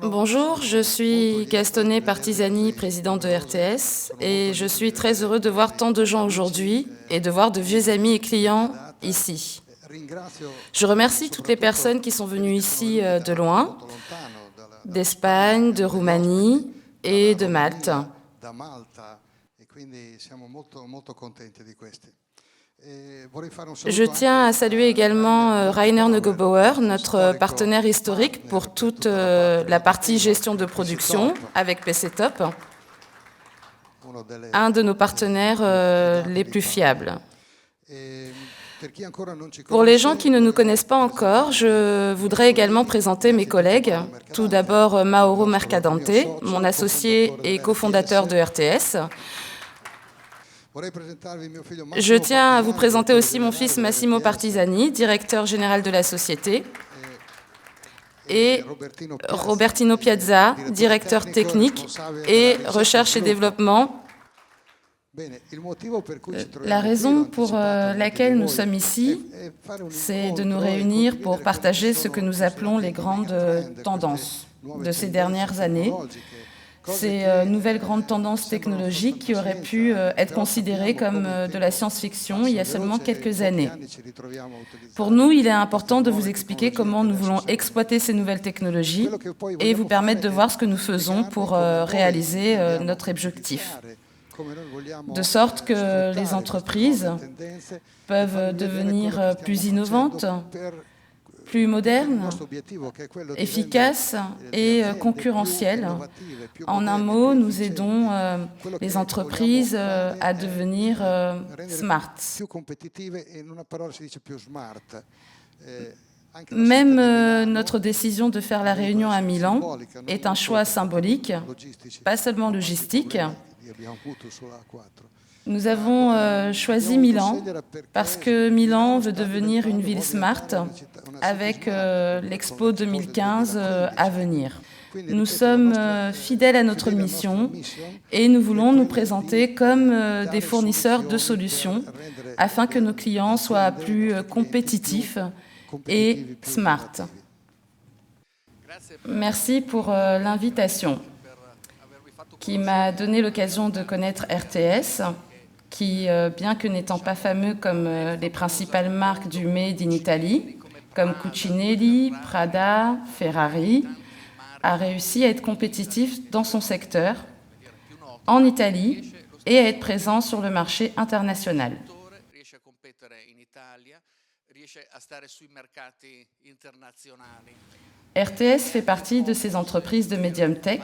Bonjour, je suis Gastone Partisani, président de RTS, et je suis très heureux de voir tant de gens aujourd'hui et de voir de vieux amis et clients ici. Je remercie toutes les personnes qui sont venues ici de loin, d'Espagne, de Roumanie et de Malte. Je tiens à saluer également Rainer Neugebauer, notre partenaire historique pour toute la partie gestion de production avec PC Top, un de nos partenaires les plus fiables. Pour les gens qui ne nous connaissent pas encore, je voudrais également présenter mes collègues. Tout d'abord, Mauro Mercadante, mon associé et cofondateur de RTS. Je tiens à vous présenter aussi mon fils Massimo Partisani, directeur général de la société, et Robertino Piazza, directeur technique et recherche et développement. La raison pour laquelle nous sommes ici, c'est de nous réunir pour partager ce que nous appelons les grandes tendances de ces dernières années. Ces nouvelles grandes tendances technologiques qui auraient pu être considérées comme de la science-fiction il y a seulement quelques années. Pour nous, il est important de vous expliquer comment nous voulons exploiter ces nouvelles technologies et vous permettre de voir ce que nous faisons pour réaliser notre objectif. De sorte que les entreprises peuvent devenir plus innovantes, plus modernes, efficaces et concurrentielles. En un mot, nous aidons les entreprises à devenir smart. Même notre décision de faire la réunion à Milan est un choix symbolique, pas seulement logistique. Nous avons choisi Milan parce que Milan veut devenir une ville smart avec l'Expo 2015 à venir. Nous sommes fidèles à notre mission et nous voulons nous présenter comme des fournisseurs de solutions afin que nos clients soient plus compétitifs et smart. Merci pour l'invitation qui m'a donné l'occasion de connaître RTS, qui, bien que n'étant pas fameux comme les principales marques du Made in Italy, comme Cucinelli, Prada, Ferrari, a réussi à être compétitif dans son secteur, en Italie, et à être présent sur le marché international. RTS fait partie de ces entreprises de medium tech.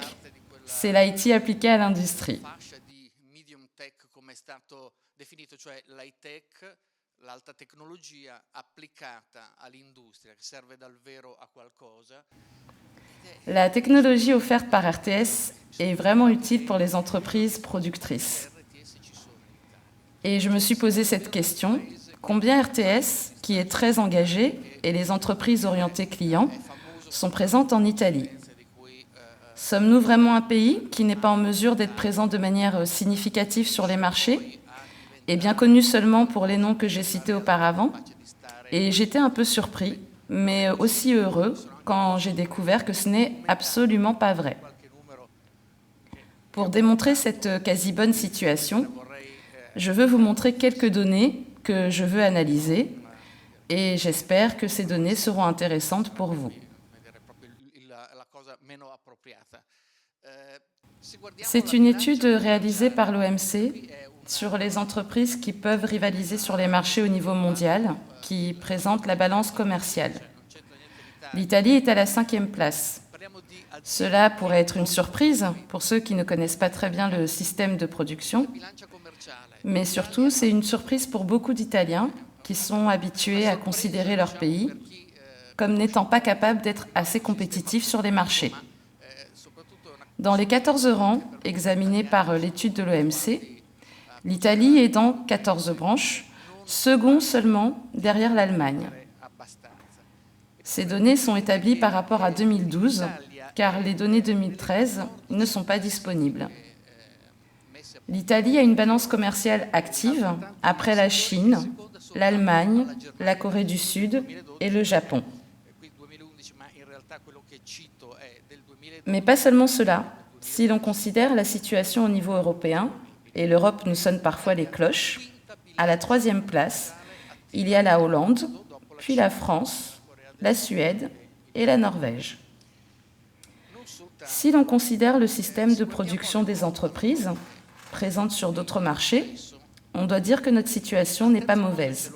C'est l'IT appliqué à l'industrie. La technologie offerte par RTS est vraiment utile pour les entreprises productrices. Et je me suis posé cette question, combien RTS, qui est très engagé, et les entreprises orientées clients, sont présentes en Italie? Sommes-nous vraiment un pays qui n'est pas en mesure d'être présent de manière significative sur les marchés et bien connu seulement pour les noms que j'ai cités auparavant? Et j'étais un peu surpris, mais aussi heureux quand j'ai découvert que ce n'est absolument pas vrai. Pour démontrer cette quasi bonne situation, je veux vous montrer quelques données que je veux analyser et j'espère que ces données seront intéressantes pour vous. C'est une étude réalisée par l'OMC sur les entreprises qui peuvent rivaliser sur les marchés au niveau mondial, qui présente la balance commerciale. L'Italie est à la 5e place. Cela pourrait être une surprise pour ceux qui ne connaissent pas très bien le système de production, mais surtout c'est une surprise pour beaucoup d'Italiens qui sont habitués à considérer leur pays comme n'étant pas capables d'être assez compétitifs sur les marchés. Dans les 14 rangs examinés par l'étude de l'OMC, l'Italie est dans 14 branches, second seulement derrière l'Allemagne. Ces données sont établies par rapport à 2012, car les données 2013 ne sont pas disponibles. L'Italie a une balance commerciale active après la Chine, l'Allemagne, la Corée du Sud et le Japon. Mais pas seulement cela. Si l'on considère la situation au niveau européen, et l'Europe nous sonne parfois les cloches, à la 3e place, il y a la Hollande, puis la France, la Suède et la Norvège. Si l'on considère le système de production des entreprises présentes sur d'autres marchés, on doit dire que notre situation n'est pas mauvaise.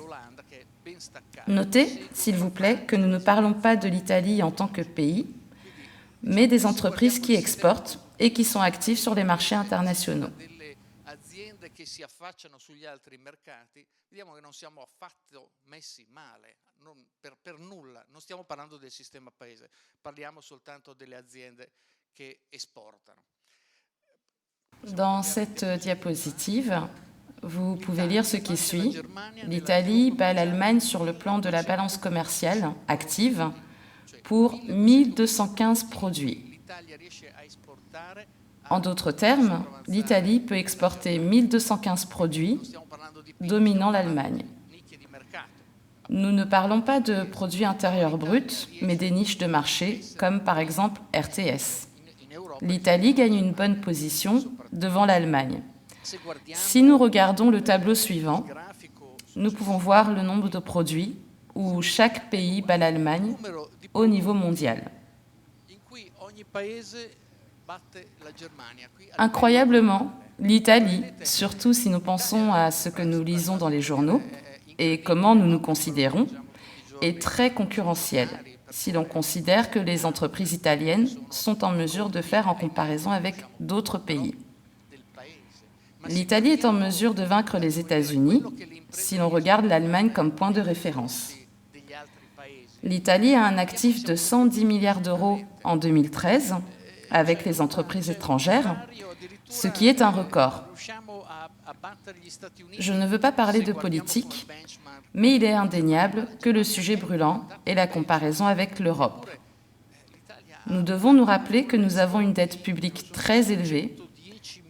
Notez, s'il vous plaît, que nous ne parlons pas de l'Italie en tant que pays, mais des entreprises qui exportent et qui sont actives sur les marchés internationaux. Che si affacciano sugli altri mercati, vediamo che non siamo affatto messi male, per nulla, non stiamo parlando del sistema paese, parliamo soltanto delle aziende che esportano. Dans cette diapositive, vous pouvez lire ce qui suit. L'Italie bat l'Allemagne sur le plan de la balance commerciale active pour 1215 produits. En d'autres termes, l'Italie peut exporter 1215 produits, dominant l'Allemagne. Nous ne parlons pas de produits intérieurs bruts, mais des niches de marché, comme par exemple RTS. L'Italie gagne une bonne position devant l'Allemagne. Si nous regardons le tableau suivant, nous pouvons voir le nombre de produits où chaque pays bat l'Allemagne au niveau mondial. Incroyablement, l'Italie, surtout si nous pensons à ce que nous lisons dans les journaux et comment nous nous considérons, est très concurrentielle si l'on considère que les entreprises italiennes sont en mesure de faire en comparaison avec d'autres pays. L'Italie est en mesure de vaincre les États-Unis si l'on regarde l'Allemagne comme point de référence. L'Italie a un actif de 110 milliards d'euros en 2013 avec les entreprises étrangères, ce qui est un record. Je ne veux pas parler de politique, mais il est indéniable que le sujet brûlant est la comparaison avec l'Europe. Nous devons nous rappeler que nous avons une dette publique très élevée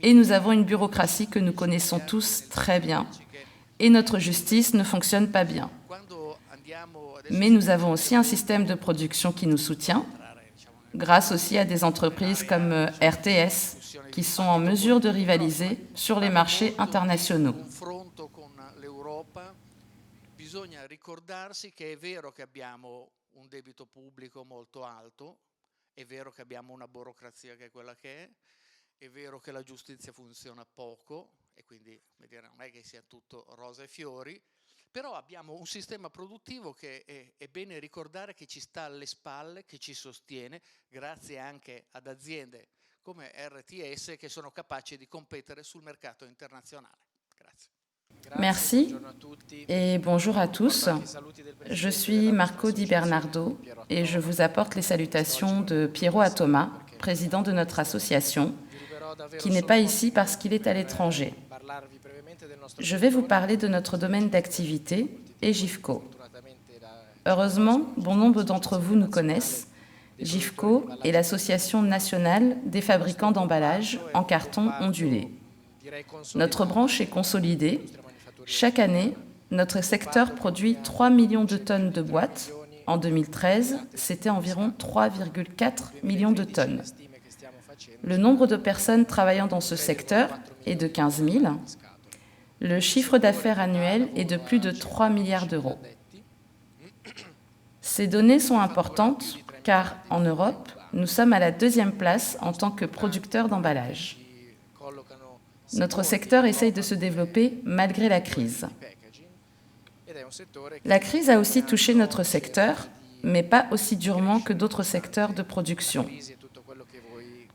et nous avons une bureaucratie que nous connaissons tous très bien et notre justice ne fonctionne pas bien. Mais nous avons aussi un système de production qui nous soutient, grâce aussi à des entreprises comme RTS, qui sont en mesure de rivaliser sur les marchés internationaux. Bisogna ricordarsi che è vero che abbiamo un debito pubblico molto alto, è vero che abbiamo una burocrazia che è quella che è vero che la giustizia funziona poco e quindi non è che sia tutto rose e fiori, però abbiamo un sistema produttivo che è bene ricordare che ci sta alle spalle, che ci sostiene, grazie anche ad aziende come RTS che sono capaci di competere sul mercato internazionale. Grazie. Merci et bonjour à tous. Je suis Marco Di Bernardo et je vous apporte les salutations de Piero Atoma, président de notre association, qui n'est pas ici parce qu'il est à l'étranger. Je vais vous parler de notre domaine d'activité, Egifco. Heureusement, bon nombre d'entre vous nous connaissent. Gifco est l'association nationale des fabricants d'emballages en carton ondulé. Notre branche est consolidée. Chaque année, notre secteur produit 3 millions de tonnes de boîtes. En 2013, c'était environ 3,4 millions de tonnes. Le nombre de personnes travaillant dans ce secteur est de 15 000. Le chiffre d'affaires annuel est de plus de 3 milliards d'euros. Ces données sont importantes car en Europe, nous sommes à la 2e place en tant que producteurs d'emballage. Notre secteur essaye de se développer malgré la crise. La crise a aussi touché notre secteur, mais pas aussi durement que d'autres secteurs de production.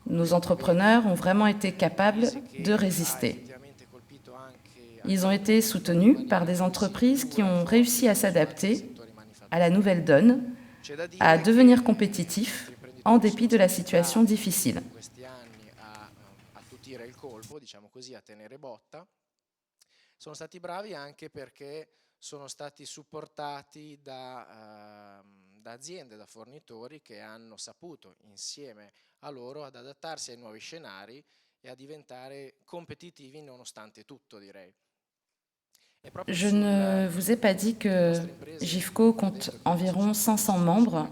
Nos entrepreneurs ont vraiment été capables de résister. Ils ont été soutenus par des entreprises qui ont réussi à s'adapter à la nouvelle donne, à devenir compétitifs en dépit de la situation difficile. Diciamo così, a tenere botta, sono stati bravi anche perché sono stati supportati da aziende, da fornitori che hanno saputo insieme a loro ad adattarsi ai nuovi scenari e a diventare competitivi nonostante tutto, direi. Je ne vous ai pas dit que Gifco compte environ 500 membres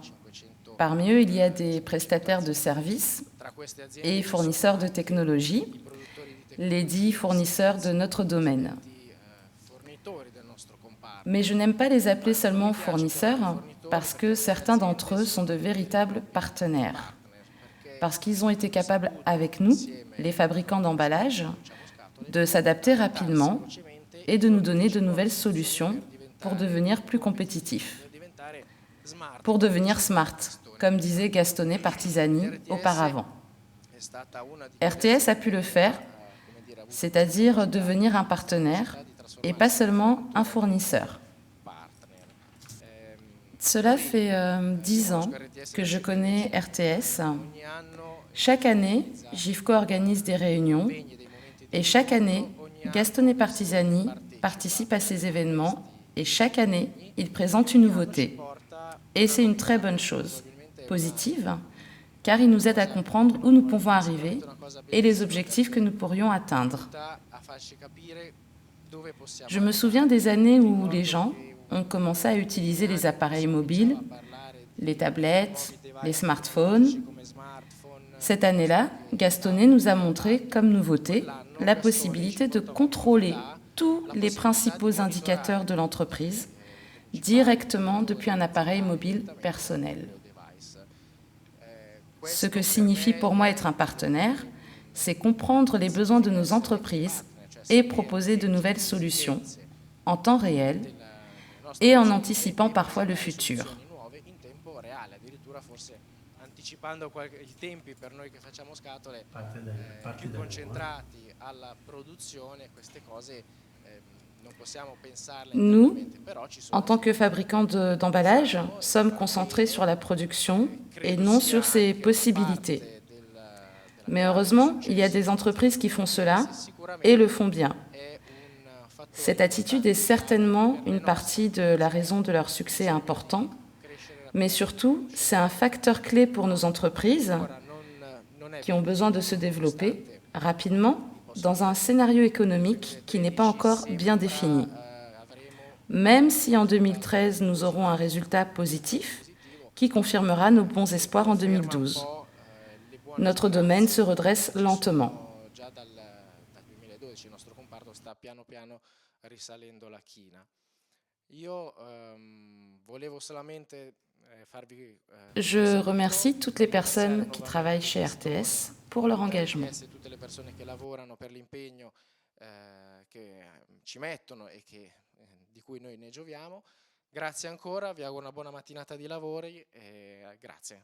Parmi eux, il y a des prestataires de services et fournisseurs de technologies, les dits fournisseurs de notre domaine. Mais je n'aime pas les appeler seulement fournisseurs parce que certains d'entre eux sont de véritables partenaires. Parce qu'ils ont été capables avec nous, les fabricants d'emballage, de s'adapter rapidement et de nous donner de nouvelles solutions pour devenir plus compétitifs, pour devenir smart, comme disait Gastone Partisani auparavant. RTS a pu le faire, c'est-à-dire devenir un partenaire et pas seulement un fournisseur. Cela fait 10 ans que je connais RTS. Chaque année, GIFCO organise des réunions et chaque année, Gastone Partisani participe à ces événements et chaque année, il présente une nouveauté. Et c'est une très bonne chose, positive, car il nous aide à comprendre où nous pouvons arriver et les objectifs que nous pourrions atteindre. Je me souviens des années où les gens ont commencé à utiliser les appareils mobiles, les tablettes, les smartphones. Cette année-là, Gastone nous a montré, comme nouveauté, la possibilité de contrôler tous les principaux indicateurs de l'entreprise directement depuis un appareil mobile personnel. Ce que signifie pour moi être un partenaire, c'est comprendre les besoins de nos entreprises et proposer de nouvelles solutions en temps réel et en anticipant parfois le futur. Anticipando i tempi per noi che facciamo scatole più concentrati alla produzione, queste cose non possiamo pensarle. Nous, en tant que fabricants d'emballage, sommes concentrés sur la production et non sur ses possibilités. Mais heureusement, il y a des entreprises qui font cela et le font bien. Cette attitude est certainement une partie de la raison de leur succès important, mais surtout, c'est un facteur clé pour nos entreprises qui ont besoin de se développer rapidement dans un scénario économique qui n'est pas encore bien défini. Même si en 2013, nous aurons un résultat positif qui confirmera nos bons espoirs en 2012. Notre domaine se redresse lentement. Je remercie toutes les personnes qui travaillent chez RTS pour leur engagement. Grazie ancora, vi auguro una buona mattinata di lavori e grazie.